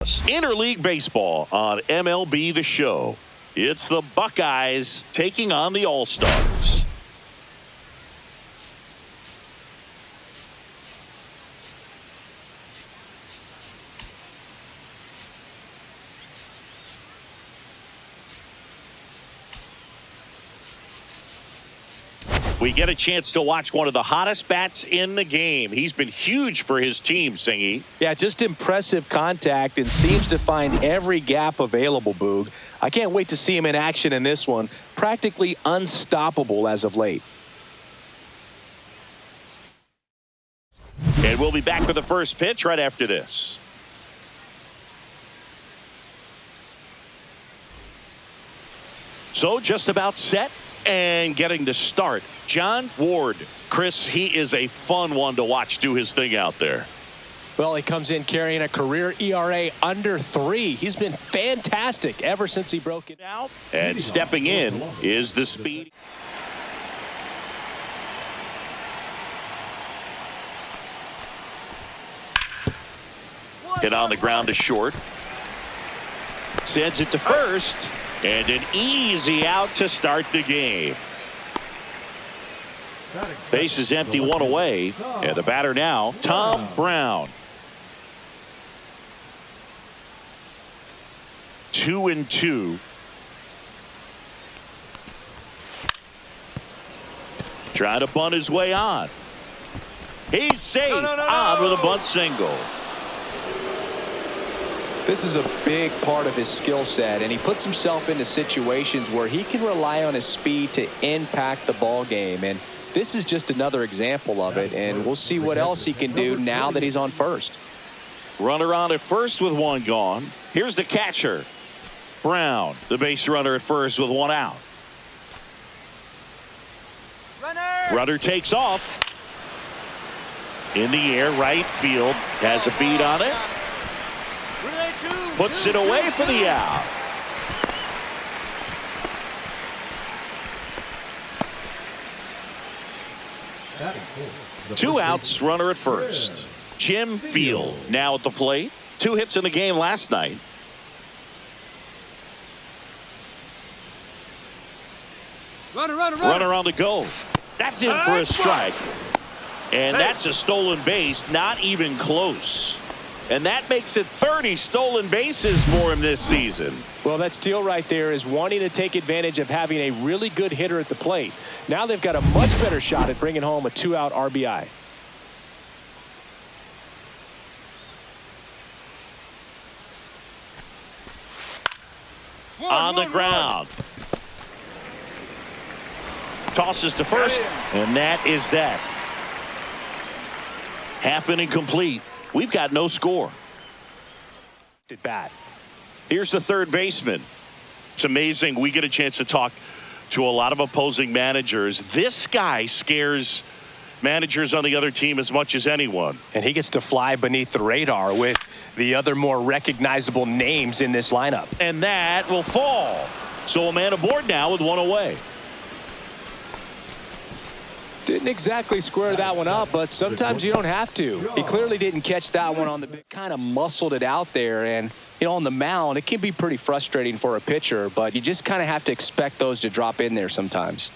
Interleague baseball on MLB The Show. It's the Buckeyes taking on the All-Stars. We get a chance to watch one of the hottest bats in the game. He's been huge for his team, Singy. Yeah, just impressive contact and seems to find every gap available, Boog. I can't wait to see him in action in this one. Practically unstoppable as of late. And we'll be back with the first pitch right after this. So just about set and getting to start. John Ward. Chris, he is a fun one to watch do his thing out there. Well, he comes in carrying a career ERA under 3. He's been fantastic ever since he broke it out. And stepping in is the speed. Hit on the ground to short. Sends it to first. And an easy out to start the game. Base is empty, one away. And the batter now, Tom Brown. 2-2. Trying to bunt his way on. He's safe on with a bunt single. This is a big part of his skill set, and he puts himself into situations where he can rely on his speed to impact the ball game. And this is just another example of it, and we'll see what else he can do now that he's on first. Runner on at first with one gone. Here's the catcher, Brown, the base runner at first with one out. Runner takes off. In the air, right field has a beat on it. Puts it away for the out. Two outs, runner at first. Jim Field now at the plate. 2 hits in the game last night. Runner on the go. That's in for a strike. And that's a stolen base, not even close. And that makes it 30 stolen bases for him this season. Well, that steal right there is wanting to take advantage of having a really good hitter at the plate. Now they've got a much better shot at bringing home a 2-out RBI. On the ground. Tosses to first, and that is that. Half inning complete. We've got no score. Bad. Here's the third baseman. It's amazing. We get a chance to talk to a lot of opposing managers. This guy scares managers on the other team as much as anyone. And he gets to fly beneath the radar with the other more recognizable names in this lineup. And that will fall. So a man aboard now with one away. Didn't exactly square that one up, but sometimes you don't have to. He clearly didn't catch that one on the big, kind of muscled it out there, and on the mound it can be pretty frustrating for a pitcher, but you just kind of have to expect those to drop in there sometimes.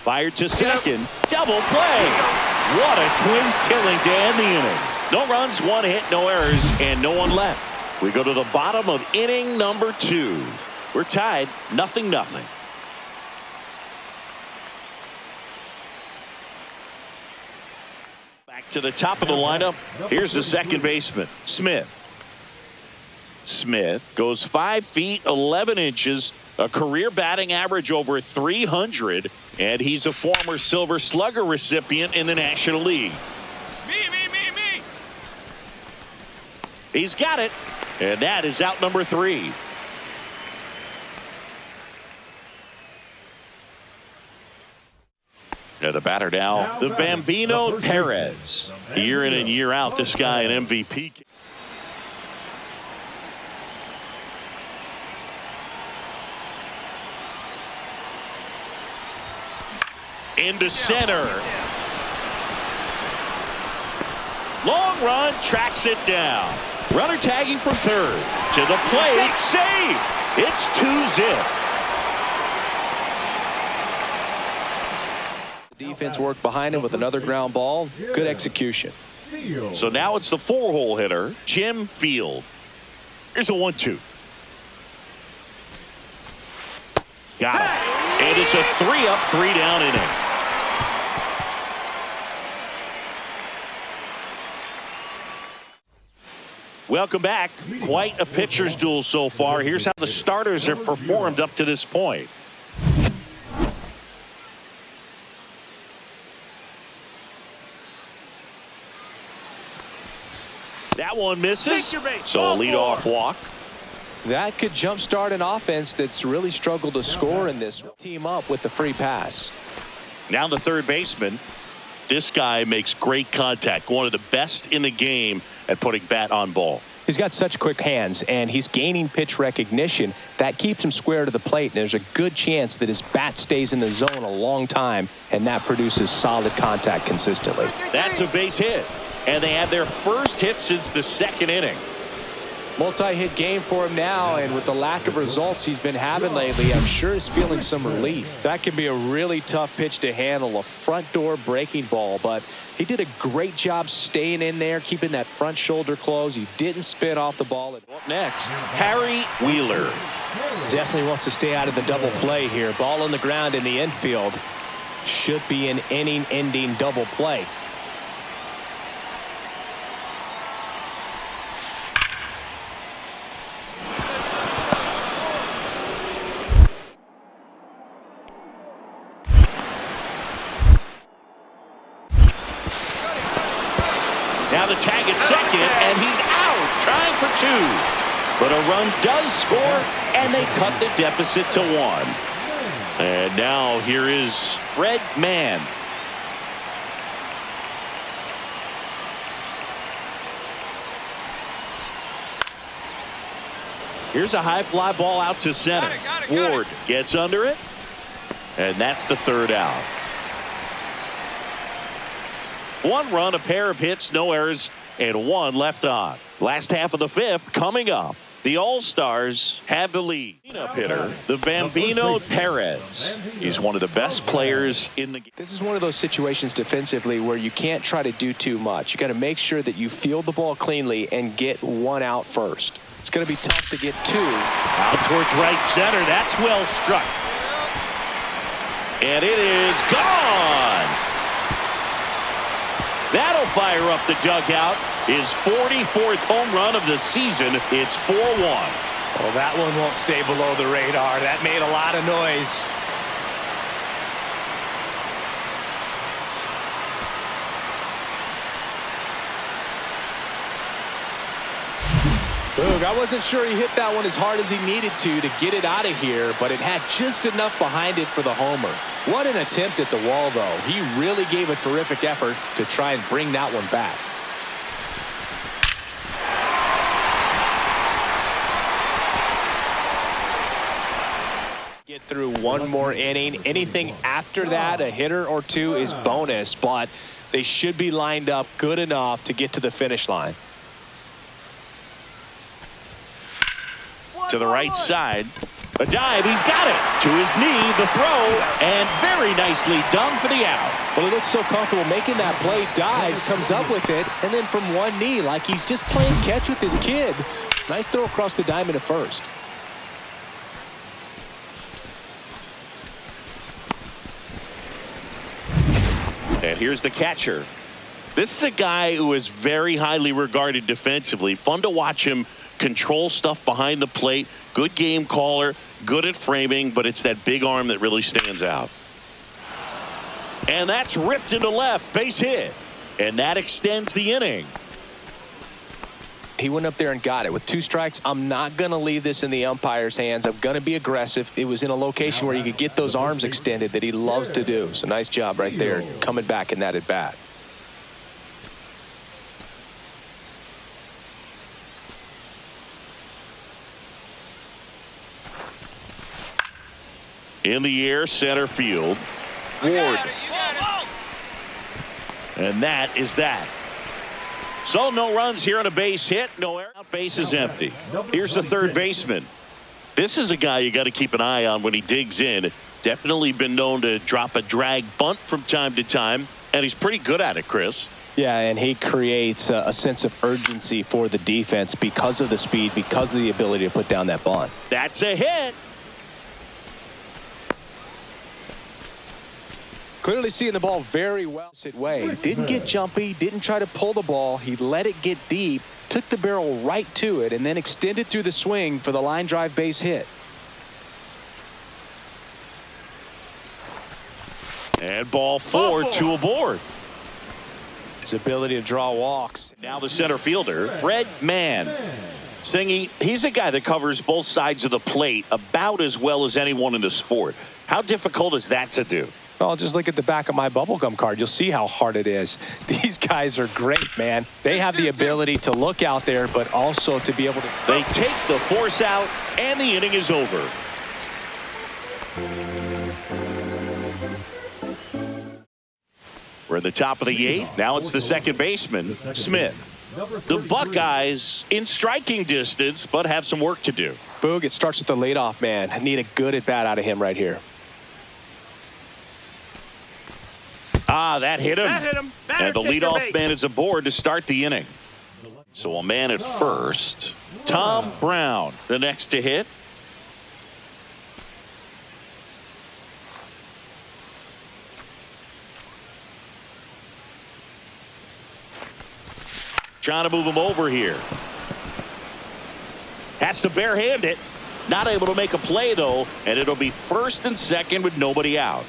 Fired to second. Double play. What a twin killing to end the inning. No runs, 1 hit, no errors, and no one left. We go to the bottom of inning number 2. We're tied 0-0. Back to the top of the lineup. Here's the second baseman, Smith. Smith goes 5 feet 11 inches, a career batting average over 300, and he's a former Silver Slugger recipient in the National League. Me. He's got it, and that is out number 3. And the batter now, the Bambino Perez. Year in and year out, this guy an MVP. Into center. Long run, tracks it down. Runner tagging from third. To the plate, save. It's 2-zip. Defense worked behind him with another ground ball. Good execution. So now it's the 4-hole hitter, Jim Field. Here's a 1-2. Got it. And it's a 3-up, 3-down inning. Welcome back. Quite a pitcher's duel so far. Here's how the starters have performed up to this point. That one misses, so a leadoff walk. That could jumpstart an offense that's really struggled to score in this team up with the free pass. Now the third baseman. This guy makes great contact. One of the best in the game at putting bat on ball. He's got such quick hands, and he's gaining pitch recognition. That keeps him square to the plate, and there's a good chance that his bat stays in the zone a long time, and that produces solid contact consistently. That's a base hit, and they had their first hit since the second inning. Multi-hit game for him now, and with the lack of results he's been having lately, I'm sure he's feeling some relief. That can be a really tough pitch to handle, a front door breaking ball, but he did a great job staying in there, keeping that front shoulder closed. He didn't spin off the ball. Up next, Harry Wheeler. Definitely wants to stay out of the double play here. Ball on the ground in the infield. Should be an inning-ending double play. Now the tag at second, and he's out, trying for two. But a run does score, and they cut the deficit to 1. And now here is Fred Mann. Here's a high fly ball out to center. Ward gets under it, and that's the third out. 1 run, a pair of hits, no errors, and 1 left on. Last half of the 5th coming up. The All-Stars have the lead. Cleanup hitter, the Bambino Perez. He's one of the best players in the game. This is one of those situations defensively where you can't try to do too much. You got to make sure that you field the ball cleanly and get 1 out first. It's going to be tough to get 2. Out towards right center. That's well struck. And it is gone. That'll fire up the dugout. His 44th home run of the season. It's 4-1. Well, that one won't stay below the radar. That made a lot of noise. Boog, I wasn't sure he hit that one as hard as he needed to get it out of here, but it had just enough behind it for the homer. What an attempt at the wall, though. He really gave a terrific effort to try and bring that one back. Get through 1 more inning. Anything after that, a hitter or 2 is bonus, but they should be lined up good enough to get to the finish line. To the right side. A dive. He's got it. To his knee. The throw. And very nicely done for the out. Well, he looks so comfortable making that play. Dives, comes up with it, and then from 1 knee, like he's just playing catch with his kid. Nice throw across the diamond at first. And here's the catcher. This is a guy who is very highly regarded defensively. Fun to watch him control stuff behind the plate. Good game caller, good at framing, but it's that big arm that really stands out. And that's ripped into left, base hit. And that extends the inning. He went up there and got it. With 2 strikes, I'm not going to leave this in the umpire's hands. I'm going to be aggressive. It was in a location where you could get those arms extended that he loves to do. So nice job right there coming back in that at bat. In the air, center field. Ward. And that is that. So no runs here on a base hit. No error. Base is empty. Here's the third baseman. This is a guy you got to keep an eye on when he digs in. Definitely been known to drop a drag bunt from time to time, and he's pretty good at it, Chris. Yeah, and he creates a sense of urgency for the defense because of the speed, because of the ability to put down that bunt. That's a hit. Clearly seeing the ball very well. Way. Didn't get jumpy, didn't try to pull the ball. He let it get deep, took the barrel right to it, and then extended through the swing for the line drive base hit. And ball 4, 2 aboard. His ability to draw walks. Now the center fielder, Fred Mann. Singy, he's a guy that covers both sides of the plate about as well as anyone in the sport. How difficult is that to do? Well, just look at the back of my bubblegum card. You'll see how hard it is. These guys are great, man. They have the ability to look out there, but also to be able to... They take the force out, and the inning is over. We're at the top of the 8th. Now it's the second baseman, Smith. The Buckeyes in striking distance, but have some work to do. Boog, it starts with the leadoff man. I need a good at-bat out of him right here. That hit him. And the leadoff man is aboard to start the inning. So a man at first. Tom Brown, the next to hit. Trying to move him over here. Has to barehand it. Not able to make a play, though, and it'll be first and second with nobody out.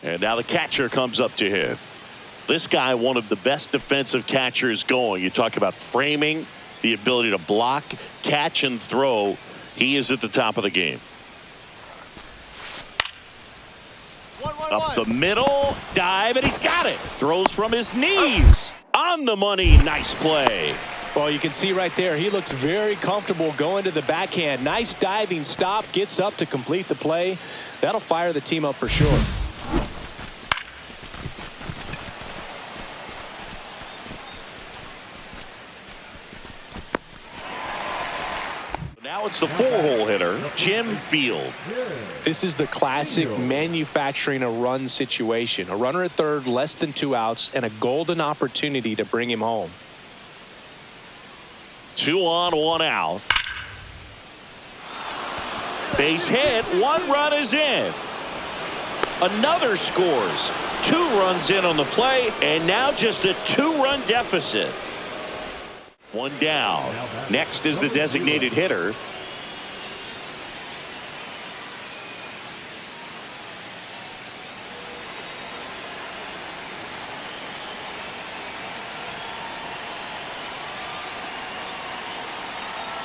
And now the catcher comes up to him. This guy, one of the best defensive catchers going. You talk about framing, the ability to block, catch, and throw. He is at the top of the game. Up the middle, dive, and he's got it. Throws from his knees. On the money, nice play. Well, you can see right there, he looks very comfortable going to the backhand. Nice diving stop, gets up to complete the play. That'll fire the team up for sure. Now it's the 4-hole hitter, Jim Field. This is the classic manufacturing a run situation. A runner at third, less than 2 outs, and a golden opportunity to bring him home. 2 on, 1 out. Base hit, 1 run is in. Another scores. 2 runs in on the play, and now just a 2-run deficit. 1 down. Next is the designated hitter.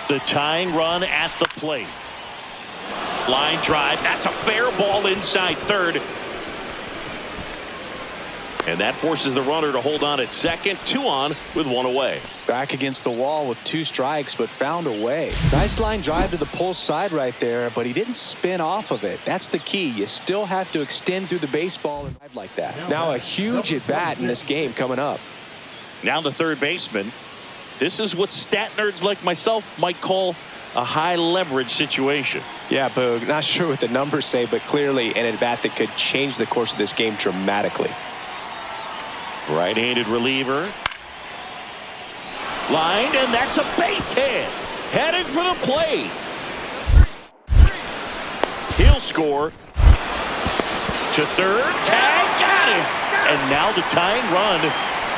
The tying run at the plate. Line drive. That's a fair ball inside third. And that forces the runner to hold on at second. 2 on with 1 away. Back against the wall with 2 strikes, but found a way. Nice line drive to the pull side right there, but he didn't spin off of it. That's the key. You still have to extend through the baseball and drive like that. Now a huge at bat in this game coming up. Now the third baseman. This is what stat nerds like myself might call a high leverage situation. Yeah, Boog, not sure what the numbers say, but clearly an at bat that could change the course of this game dramatically. Right-handed reliever. Lined, and that's a base hit. Heading for the plate. He'll score. To third. Tag, got him. And now the tying run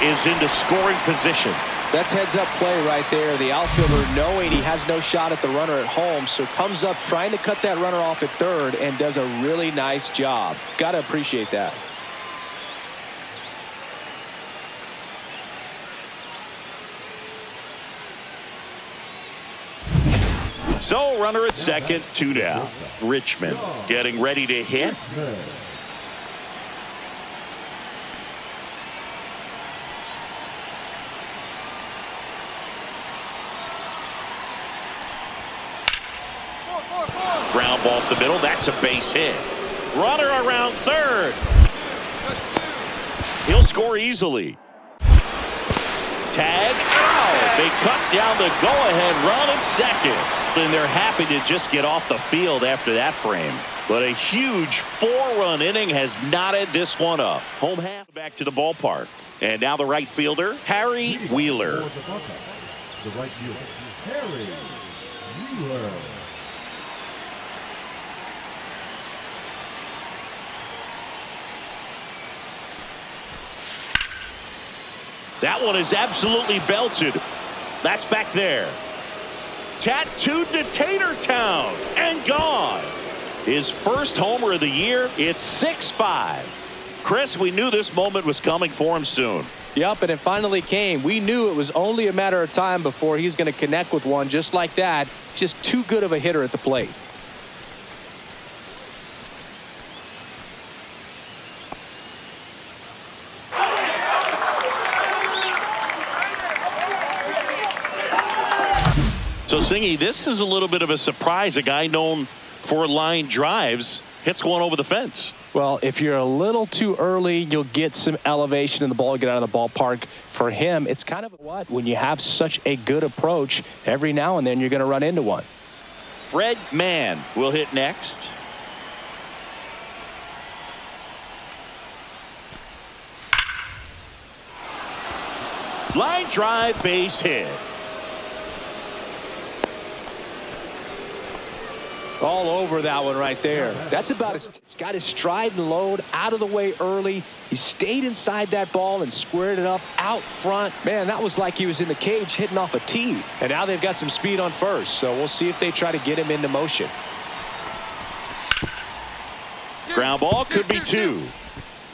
is into scoring position. That's heads-up play right there. The outfielder knowing he has no shot at the runner at home, so comes up trying to cut that runner off at third and does a really nice job. Got to appreciate that. So runner at second, 2 down. Richmond getting ready to hit. Ground ball up the middle. That's a base hit. Runner around third. He'll score easily. Tag out. They cut down the go-ahead run at second. And they're happy to just get off the field after that frame. But a huge 4-run inning has knotted this one up. Home half back to the ballpark. And now the right fielder, Harry Wheeler. The right fielder, Harry Wheeler. That one is absolutely belted. That's back there. Tattooed to Tater Town and gone. His first homer of the year. It's 6-5. Chris, we knew this moment was coming for him soon. Yep, and it finally came. We knew it was only a matter of time before he's going to connect with one just like that. Just too good of a hitter at the plate. So, Singy, this is a little bit of a surprise. A guy known for line drives hits one over the fence. Well, if you're a little too early, you'll get some elevation in the ball, get out of the ballpark. For him, it's kind of what? When you have such a good approach, every now and then you're going to run into one. Fred Mann will hit next. Line drive, base hit. All over that one right there. That's about it. It's got his stride and load out of the way early. He stayed inside that ball and squared it up out front. Man, that was like he was in the cage hitting off a tee. And now they've got some speed on first, so we'll see if they try to get him into motion. Ground ball could be two.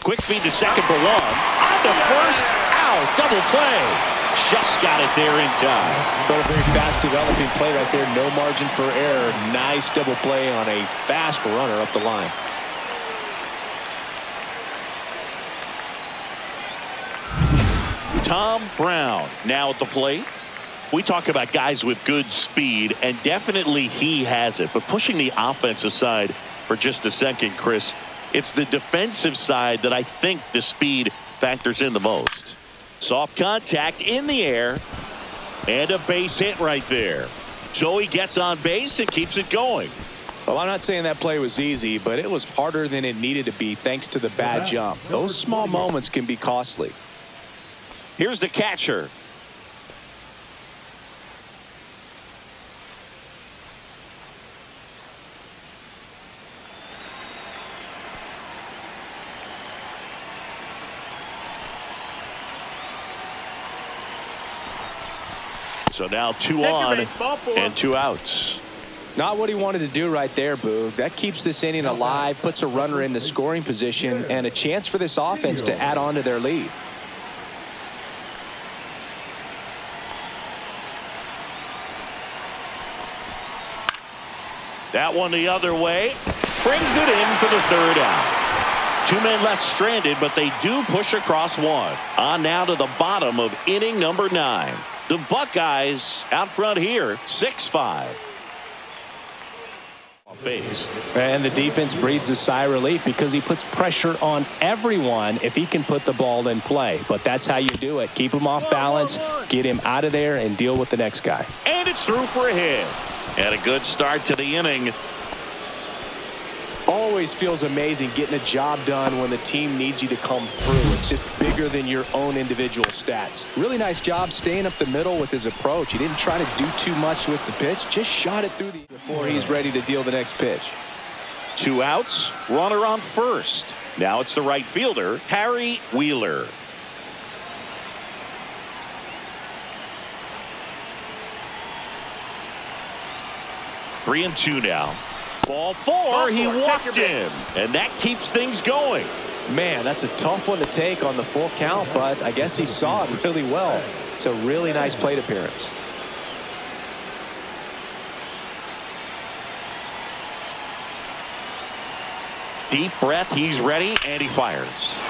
Quick feed to second for one. On to first. Out. Double play. Just got it there in time. But a very fast developing play right there. No margin for error. Nice double play on a fast runner up the line. Tom Brown now at the plate. We talk about guys with good speed, and definitely he has it. But pushing the offense aside for just a second, Chris, it's the defensive side that I think the speed factors in the most. Soft contact in the air, and a base hit right there. So he gets on base and keeps it going. Well, I'm not saying that play was easy, but it was harder than it needed to be thanks to the bad jump. Those small moments can be costly. Here's the catcher. So now 2 on and 2 outs. Not what he wanted to do right there, Boog. That keeps this inning alive, puts a runner in the scoring position, and a chance for this offense to add on to their lead. That one the other way. Brings it in for the 3rd out. 2 men left stranded, but they do push across one. On now to the bottom of inning number 9. The Buckeyes out front here, 6-5. Base. And the defense breathes a sigh of relief because he puts pressure on everyone if he can put the ball in play. But that's how you do it. Keep him off balance, get him out of there, and deal with the next guy. And it's through for a hit. And a good start to the inning. Always feels amazing getting a job done when the team needs you to come through. It's just bigger than your own individual stats. Really nice job staying up the middle with his approach. He didn't try to do too much with the pitch, just shot it through before he's ready to deal the next pitch. 2 outs, runner on first. Now it's the right fielder, Harry Wheeler. Three and 2 now. Ball 4, he walked him, and that keeps things going. Man, that's a tough one to take on the full count, but I guess he saw it really well. It's a really nice plate appearance. Deep breath, he's ready, and he fires.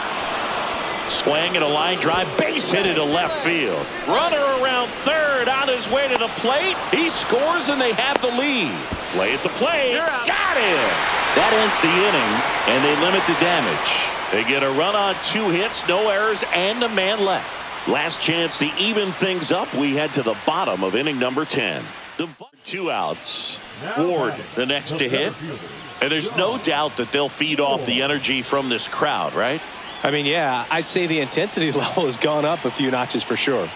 Swing and a line drive, base hit into left field. Runner around third, on his way to the plate. He scores, and they have the lead. Play at the plate, got him. That ends the inning, and they limit the damage. They get a run on 2 hits, no errors, and a man left. Last chance to even things up. We head to the bottom of inning number 10. The 2 outs. Ward the next to hit. And there's no doubt that they'll feed off the energy from this crowd, right? I mean, yeah, I'd say the intensity level has gone up a few notches for sure.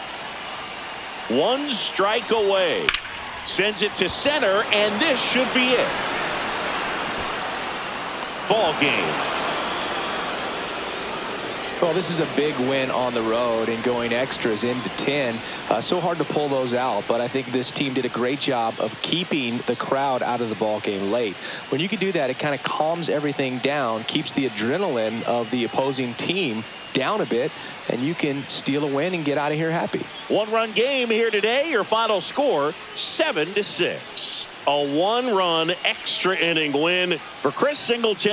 1 strike away. Sends it to center, and this should be it. Ball game. Well, this is a big win on the road and going extras into 10. So hard to pull those out, but I think this team did a great job of keeping the crowd out of the ball game late. When you can do that, it kind of calms everything down, keeps the adrenaline of the opposing team down a bit, and you can steal a win and get out of here happy. 1-run game here today. Your final score 7-6. A 1-run extra inning win for Chris Singleton.